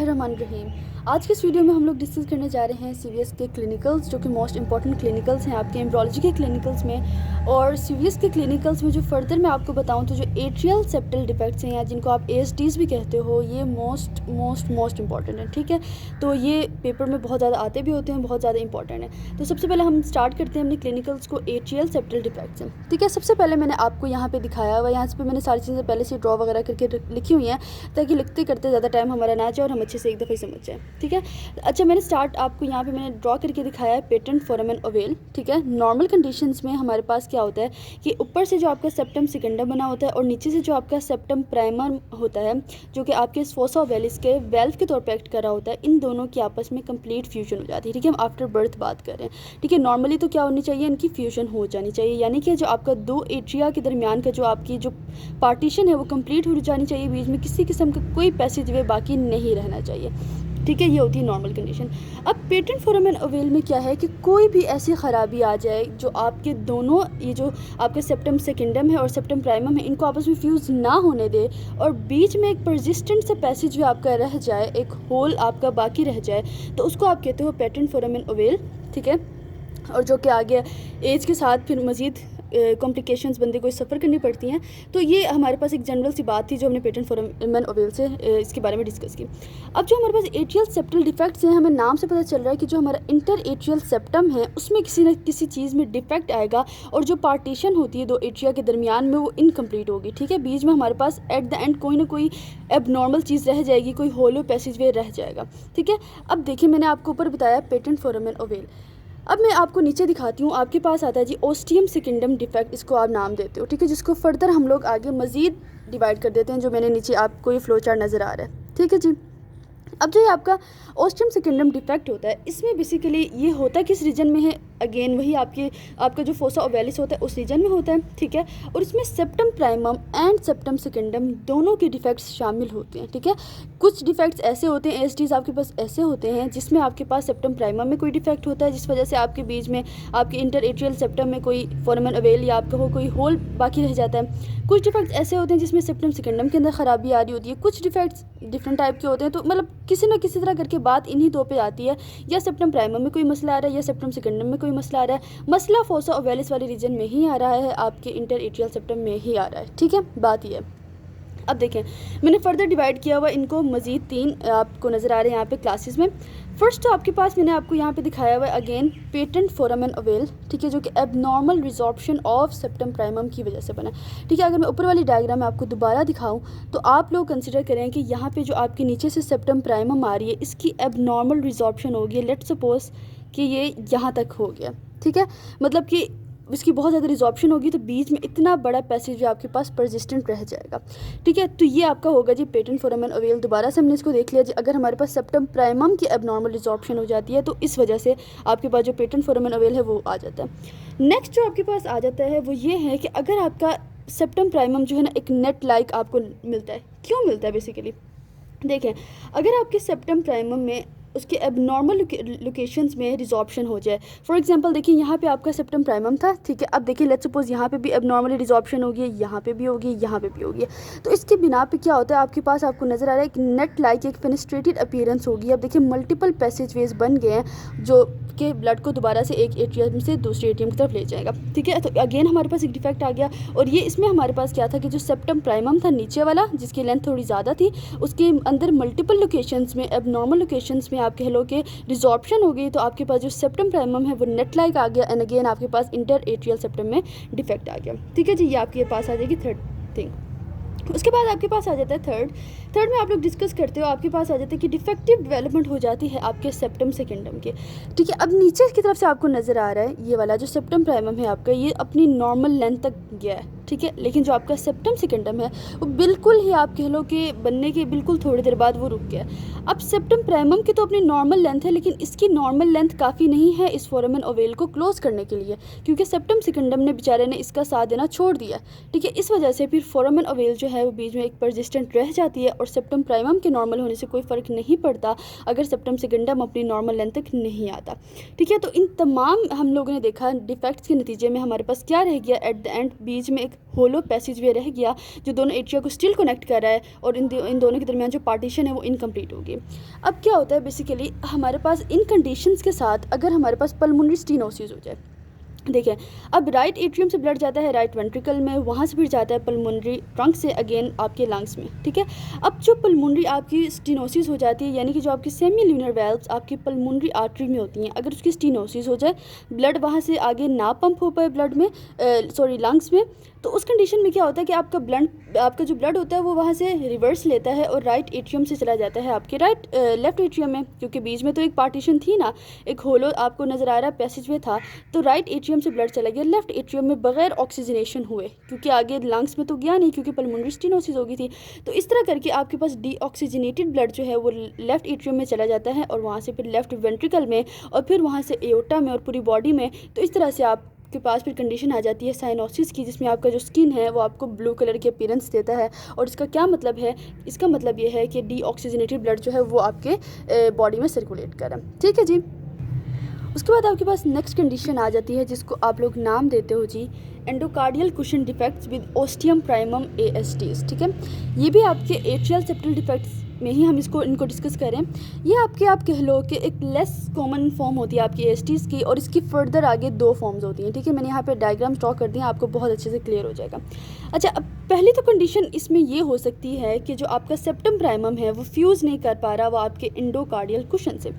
बिस्मिल्लाहिर्रहमानिर्रहीम। आज के इस वीडियो में हम लोग डिस्कस करने जा रहे हैं सीवीएस के क्लिनिकल्स, जो कि मोस्ट इंपॉर्टेंट क्लिनिकल्स हैं आपके एम्ब्रोलॉजी के क्लिनिकल्स में। और सीवीएस के क्लिनिकल्स में जो फर्दर मैं आपको बताऊं तो जो एट्रियल सेप्टल डिफेक्ट्स हैं या जिनको आप एएसडीज भी कहते हो, ये मोस्ट इंपॉर्टेंट है। ठीक है, तो ये पेपर में बहुत ज़्यादा आते भी होते हैं, बहुत ज़्यादा इंपॉर्टेंट है। तो सबसे पहले हम स्टार्ट करते हैं अपने क्लिनिकल्स को एट्रियल सेप्टल डिफेक्ट्स से। ठीक है, सबसे पहले मैंने आपको यहाँ पे दिखाया हुआ, यहाँ पे मैंने सारी चीज़ें पहले से ड्रॉ वगैरह करके लिखी हुई हैं ताकि लिखते करते ज़्यादा टाइम हमारा ना जाए और हम अच्छे से एक दफ़े समझ जाए। ठीक है, अच्छा मैंने स्टार्ट आपको यहाँ पे मैंने ड्रॉ करके दिखाया है पेटेंट फोरामेन ओवेल। ठीक है, नॉर्मल कंडीशंस में हमारे पास क्या होता है कि ऊपर से जो आपका सेप्टम सेकेंडम बना होता है और नीचे से जो आपका सेप्टम प्राइमर होता है, जो कि आपके फोसा ओवेलिस के वेल्व के तौर पर एक्ट कर रहा होता है, इन दोनों की आपस में कंप्लीट फ्यूजन हो जाती है। ठीक है, हम आफ्टर बर्थ बात कर रहे हैं। ठीक है, नॉर्मली तो क्या होनी चाहिए, इनकी फ्यूजन हो जानी चाहिए, यानी कि जो आपका दो एट्रिया के दरमियान का जो आपकी जो पार्टीशन है वो कंप्लीट हो जानी चाहिए, बीच में किसी किस्म का कोई पैसेज वे बाकी नहीं रहना चाहिए। ठीक है, ये होती है नॉर्मल कंडीशन। अब पेटेंट फोरामेन ओवेल में क्या है कि कोई भी ऐसी ख़राबी आ जाए जो आपके दोनों ये जो आपके सेप्टम सेकेंडम है और सेप्टम प्राइमम है, इनको आपस में फ्यूज़ ना होने दे और बीच में एक परसिस्टेंट सा पैसेज जो आपका रह जाए, एक होल आपका बाकी रह जाए, तो उसको आप कहते हो पेटेंट फोरामेन ओवेल। ठीक है, और जो कि आगे एज के साथ फिर मज़ीद कॉम्प्लिकेशंस बंदे को सफ़र करनी पड़ती हैं। तो ये हमारे पास एक जनरल सी बात थी जो हमने पेटेंट फोरामेन ओवेल से इसके बारे में डिस्कस की। अब जो हमारे पास एट्रियल सेप्टल डिफेक्ट्स हैं, हमें नाम से पता चल रहा है कि जो हमारा इंटर एट्रियल सेप्टम है उसमें किसी न किसी चीज़ में डिफेक्ट आएगा और जो पार्टीशन होती है दो एट्रिया के दरमियान में वो इनकम्प्लीट होगी। ठीक है, बीच में हमारे पास एट द एंड कोई ना कोई एबनॉर्मल चीज़ रह जाएगी, कोई होलो पैसेज वे रह जाएगा। ठीक है, अब देखिए मैंने आपको ऊपर बताया पेटेंट फोरामेन ओवेल। अब मैं आपको नीचे दिखाती हूँ, आपके पास आता है जी ओस्टियम सेकेंडम डिफेक्ट, इसको आप नाम देते हो। ठीक है, जिसको फर्दर हम लोग आगे मज़ीद डिवाइड कर देते हैं, जो मैंने नीचे आपको ये फ्लो चार्ट नज़र आ रहा है। ठीक है जी, अब जो ये आपका ओस्टियम सेकेंडम डिफेक्ट होता है, इसमें बेसिकली ये होता किस रीजन में है, अगेन वही आपका जो फोसा ओवेलिस होता है उस रीजन में होता है। ठीक है, और इसमें septum primum and septum secundum दोनों के डिफेक्ट्स शामिल होते हैं। ठीक है, कुछ डिफेक्ट्स ऐसे होते हैं, एएसडीज आपके पास ऐसे होते हैं जिसमें आपके पास सेप्टम प्राइमम में कोई डिफेक्ट होता है, जिस वजह से आपके बीच में आपके इंटर एट्रियल सेप्टम में कोई फोरामेन ओवेल या आपका कोई होल बाकी रह जाता है। कुछ डिफेक्ट्स ऐसे होते हैं जिसमें सेप्टम सेकेंडम के अंदर ख़राबी आ रही होती है। कुछ डिफेक्ट्स डिफरेंट टाइप के होते हैं। तो मतलब किसी न किसी तरह करके बात इन्हीं दो पे आती है, या सेप्टम प्राइमम में कोई मसला आ रहा है या सेप्टम सेकेंडम में कोई मसला आ रहा है। मसला फोसा ओवेलिस वाले रीजन में ही आ रहा है, आपके इंटर एट्रियल सेप्टम में ही आ रहा है। ठीक है, बात ये है। अब देखें मैंने फर्दर डिवाइड किया हुआ इनको, मज़ीद 3 आपको नज़र आ रहे हैं यहाँ पे क्लासेस में। फर्स्ट तो आपके पास मैंने आपको यहाँ पे दिखाया हुआ है अगेन पेटेंट फोरामेन ओवेल। ठीक है, जो कि abnormal resorption of septum primum की वजह से बना। ठीक है, अगर मैं ऊपर वाली डायग्राम में आपको दोबारा दिखाऊं तो आप लोग कंसिडर करें कि यहाँ पे जो आपके नीचे से सेप्टम प्राइमम आ रही है, इसकी एबनॉर्मल रिजॉर्प्शन हो गई। लेट्स सपोज कि ये यहाँ तक हो गया। ठीक है, मतलब कि इसकी बहुत ज़्यादा रिजॉर्प्शन होगी तो बीच में इतना बड़ा पैसेज जो आपके पास परसिस्टेंट रह जाएगा। ठीक है, तो ये आपका होगा जी पेटेंट फोरामेन ओवेल। दोबारा से हमने इसको देख लिया जी, अगर हमारे पास सेप्टम प्राइमम की एबनॉर्मल रिजॉर्प्शन हो जाती है तो इस वजह से आपके पास जो पेटेंट फोरामेन ओवेल है वो आ जाता है। नेक्स्ट जो आपके पास आ जाता है वो ये है कि अगर आपका सेप्टम प्राइमम जो है ना एक नेट लाइक आपको मिलता है। क्यों मिलता है बेसिकली देखें, अगर आपके सेप्टम प्राइमम में उसके एबनॉर्मल लोकेशंस में रिजॉर्प्शन हो जाए, फॉर एग्जांपल देखिए यहाँ पे आपका सेप्टम प्राइमम था। ठीक है, अब देखिए लेट्स सपोज यहाँ पे भी एबनॉर्मली रिजॉर्प्शन होगी, यहाँ पे भी होगी, यहाँ पे भी होगी। तो इसके बिना पे क्या होता है, आपके पास आपको नज़र आ रहा है एक नेट लाइक एक फेनेस्ट्रेटेड अपीयरेंस होगी। अब देखिए मल्टीपल पैसेज वेज बन गए हैं जो कि ब्लड को दोबारा से एक एटीएम से दूसरे एटीएम की तरफ ले जाएगा। ठीक है, तो अगेन हमारे पास एक डिफेक्ट आ गया। और ये इसमें हमारे पास क्या था कि जो सेप्टम प्राइमम था नीचे वाला, जिसकी लेंथ थोड़ी ज़्यादा थी, उसके अंदर मल्टीपल लोकेशंस में एबनॉर्मल लोकेशंस में आप कह लो कि रिजॉर्प्शन हो गई। तो आपके पास जो सेप्टम प्राइमम है वो नेट लाइक आ गया, एंड अगेन आपके पास इंटर एट्रियल सेप्टम में डिफेक्ट आ गया। ठीक है जी, ये आपके पास आ जाएगी थर्ड थिंग। उसके बाद आपके पास आ जाता है थर्ड में आप लोग डिस्कस करते हो, आपके पास आ जाता है कि डिफेक्टिव डेवलपमेंट हो जाती है आपके सेप्टम सेकेंडम के। ठीक है, अब नीचे की तरफ से आपको नज़र आ रहा है ये वाला जो सेप्टम प्राइमम है आपका, ये अपनी नॉर्मल लेंथ तक गया है। ठीक है, लेकिन जो आपका सेप्टम सेकेंडम है वो बिल्कुल ही आप कह लो कि बनने के बिल्कुल थोड़ी देर बाद वो रुक गया। अब सेप्टम प्राइमम की तो अपनी नॉर्मल लेंथ है, लेकिन इसकी नॉर्मल लेंथ काफ़ी नहीं है इस फोरामेन ओवेल को क्लोज करने के लिए, क्योंकि सेप्टम सेकेंडम ने बेचारे ने इसका साथ देना छोड़ दिया। ठीक है, इस वजह से फिर फोरामेन ओवेल जो है वो बीच में एक परसिस्टेंट रह जाती है और सेप्टम प्राइमम के नॉर्मल होने से कोई फ़र्क नहीं पड़ता अगर सेप्टम सेकेंडम अपनी नॉर्मल लेंथ तक नहीं आता। ठीक है, तो इन तमाम हम लोगों ने देखा डिफेक्ट्स के नतीजे में हमारे पास क्या रह गया, एट द एंड बीच में एक होलो पैसेज वे रह गया जो दोनों एट्रिया को स्टिल कनेक्ट कर रहा है, और इन दोनों के दरमियान जो पार्टीशन है वो इनकम्प्लीट होगी। अब क्या होता है बेसिकली हमारे पास इन कंडीशंस के साथ अगर हमारे पास पल्मोनरी स्टेनोसिस हो जाए, देखिए अब राइट एट्रियम से ब्लड जाता है राइट वेंट्रिकल में, वहाँ से फिर जाता है पल्मोनरी ट्रंक से अगेन आपके लंग्स में, ठीक है। अब जो पल्मोनरी आपकी स्टेनोसिस हो जाती है, यानी कि जो आपकी सेमी ल्यूनर वेल्व्स आपकी पल्मोनरी आर्टरी में होती हैं, अगर उसकी स्टेनोसिस हो जाए, ब्लड वहाँ से आगे ना पंप हो पाए ब्लड में लंग्स में, तो उस कंडीशन में क्या होता है कि आपका जो ब्लड होता है वो वहाँ से रिवर्स लेता है और राइट एट्रियम से चला जाता है आपके लेफ्ट एट्रियम में, क्योंकि बीच में तो एक पार्टीशन थी ना, एक होलो आपको नज़र आ रहा है पैसेज वे था, तो राइट एट्रियम से ब्लड चला गया लेफ्ट एट्रियम में बगैर ऑक्सीजनेशन हुए, क्योंकि आगे लंग्स में तो गया नहीं क्योंकि पल्मोनरी स्टेनोसिस हो गई थी। तो इस तरह करके आपके पास डीऑक्सीजनेटेड ब्लड जो है वो लेफ्ट एट्रियम में चला जाता है और वहाँ से फिर लेफ्ट वेंट्रिकल में और फिर वहाँ से एओर्टा में और पूरी बॉडी में। तो इस तरह से आपके पास फिर कंडीशन आ जाती है साइनोसिस की, जिसमें आपका जो स्किन है वो आपको ब्लू कलर की अपीयरेंस देता है। और इसका क्या मतलब है, इसका मतलब ये है कि डीऑक्सीजनेटेड ब्लड जो है वो आपके बॉडी में सर्कुलेट कर रहा है, ठीक है जी। उसके बाद आपके पास नेक्स्ट कंडीशन आ जाती है जिसको आप लोग नाम देते हो जी endocardial cushion defects with ostium primum ASTs, ठीक है। ये भी आपके एट्रियल सेप्टल डिफेक्ट्स में ही हम इनको डिस्कस करें। ये आप कह लो कि एक लेस कॉमन फॉर्म होती है आपकी ASTs की, और इसकी फर्दर आगे 2 फॉर्म्स होती हैं, ठीक है। मैंने यहाँ पे डायग्राम ड्रॉ कर दिया, आपको बहुत अच्छे से क्लियर हो जाएगा। अच्छा, अब पहली तो कंडीशन इसमें ये हो सकती है कि जो आपका सेप्टम प्राइमम है वो फ्यूज़ नहीं कर पा रहा वो आपके एंडोकार्डियल कुशन से।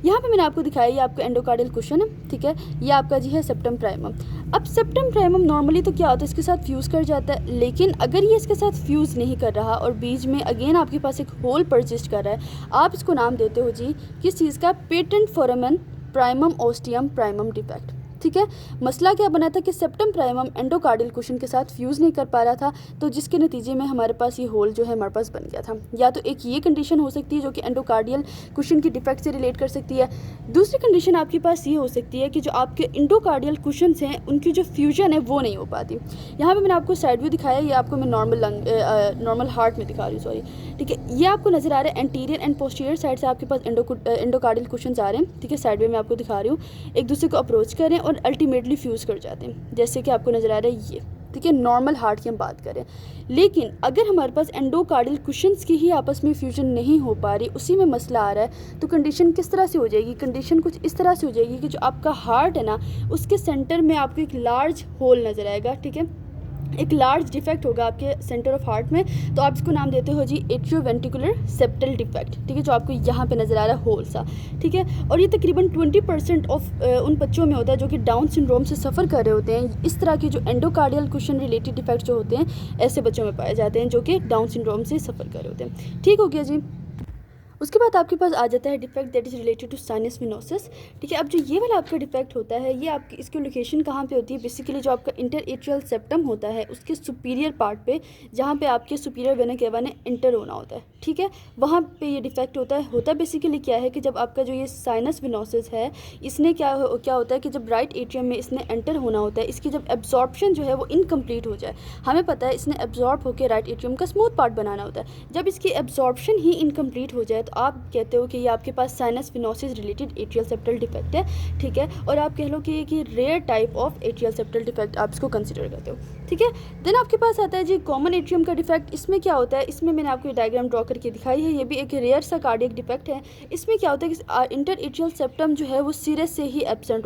यहाँ पे मैंने आपको दिखाया ये आपका एंडोकार्डियल कुशन है, ठीक है। ये आपका जी है सेप्टम प्राइमम। अब सेप्टम प्राइमम नॉर्मली तो क्या होता है इसके साथ फ्यूज़ कर जाता है, लेकिन अगर ये इसके साथ फ्यूज़ नहीं कर रहा और बीच में अगेन आपके पास एक होल परसिस्ट कर रहा है, आप इसको नाम देते हो जी किस चीज़ का, patent foramen primum ostium primum defect, ठीक है। मसला क्या बना था कि सेप्टम प्राइमम एंडोकार्डियल कुशन के साथ फ्यूज़ नहीं कर पा रहा था, तो जिसके नतीजे में हमारे पास ये होल जो है हमारे पास बन गया था। या तो एक ये कंडीशन हो सकती है जो कि एंडोकार्डियल कुशन की डिफेक्ट से रिलेट कर सकती है। दूसरी कंडीशन आपके पास ये हो सकती है कि जो आपके एंडोकार्डियल कुशन्स हैं उनकी जो फ्यूजन है वो नहीं हो पाती। यहाँ पर मैंने आपको साइड व्यू दिखाया, ये आपको मैं नॉर्मल हार्ट में दिखा रही हूँ, सॉरी, ठीक है। ये आपको नज़र आ रहा है एंटीरियर एंड पोस्टीरियर साइड से आपके पास एंडोकार्डियल कुशन्स आ रहे हैं, ठीक है। साइड वे में आपको दिखा रही हूँ, एक दूसरे को अप्रोच करें और अल्टीमेटली फ्यूज़ कर जाते हैं, जैसे कि आपको नज़र आ रहा है ये, ठीक है। नॉर्मल हार्ट की हम बात करें, लेकिन अगर हमारे पास एंडोकार्डियल कुशन्स की ही आपस में फ्यूजन नहीं हो पा रही, उसी में मसला आ रहा है, तो कंडीशन किस तरह से हो जाएगी, कंडीशन कुछ इस तरह से हो जाएगी कि जो आपका हार्ट है ना उसके सेंटर में आपको एक लार्ज होल नज़र आएगा, ठीक है। एक लार्ज डिफेक्ट होगा आपके सेंटर ऑफ हार्ट में, तो आप इसको नाम देते हो जी एट्रियोवेंट्रिकुलर सेप्टल डिफेक्ट, ठीक है, जो आपको यहाँ पे नज़र आ रहा है होल सा, ठीक है। और ये तकरीबन 20% ऑफ उन बच्चों में होता है जो कि डाउन सिंड्रोम से सफ़र कर रहे होते हैं। इस तरह के जो एंडोकार्डियल कुशन रिलेटेड डिफेक्ट जो होते हैं ऐसे बच्चों में पाए जाते हैं जो कि डाउन सिंड्रोम से सफ़र कर रहे होते हैं, ठीक हो गया जी। उसके बाद आपके पास आ जाता है defect that is related to sinus venosus, ठीक है। अब जो ये वाला आपका डिफेक्ट होता है ये आपकी इसकी लोकेशन कहाँ पे होती है, बेसिकली जो आपका इंटर एट्रियल सेप्टम होता है उसके सुपीरियर पार्ट पे, जहाँ पे आपके सुपीरियर वेना केवा ने इंटर होना होता है, ठीक है, वहाँ पे ये डिफेक्ट होता है बेसिकली क्या है कि जब आपका जो ये साइनस विनोसिस है इसने क्या होता है कि जब राइट एट्रियम में इसने एंटर होना होता है, इसकी जब एब्जॉर्प्शन जो है वो इनकम्प्लीट हो जाए, हमें पता है इसने एब्जॉर्ब होकर राइट एट्रियम का स्मूथ पार्ट बनाना होता है, जब इसकी एब्जॉर्प्शन ही इनकम्प्लीट हो जाए तो आप कहते हो कि ये आपके पास sinus venosus related atrial septal defect है, ठीक है। और आप कह लो कि ये rare type of atrial septal defect आप इसको कंसिडर करते हो, ठीक है। देन आपके पास आता है जी कॉमन एट्रियम का डिफेक्ट। इसमें क्या होता है, इसमें मैंने आपको डायग्राम ड्रॉ करके दिखाई है, ये भी एक रेयर सा कार्डियक डिफेक्ट है। इसमें क्या होता है कि इंटर एट्रियल सेप्टम जो है वो सिरे से ही एब्सेंट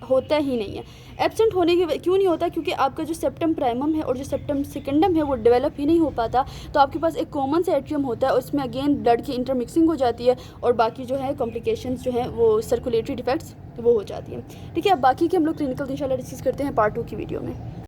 होता ही नहीं है। एब्सेंट होने की क्यों नहीं होता, क्योंकि आपका जो सेप्टम प्राइमम है और जो सेप्टम सेकेंडम है वो डेवलप ही नहीं हो पाता, तो आपके पास एक कॉमन सा एट्रियम होता है और इसमें अगेन ब्लड की इंटरमिक्सिंग हो जाती है और बाकी जो है कॉम्प्लिकेशंस जो हैं वो सर्कुलेटरी डिफेक्ट्स वो हो जाती हैं, ठीक है। अब बाकी के हम लोग क्लिनिकल इंशाल्लाह डिस्कस करते हैं पार्ट 2 की वीडियो में।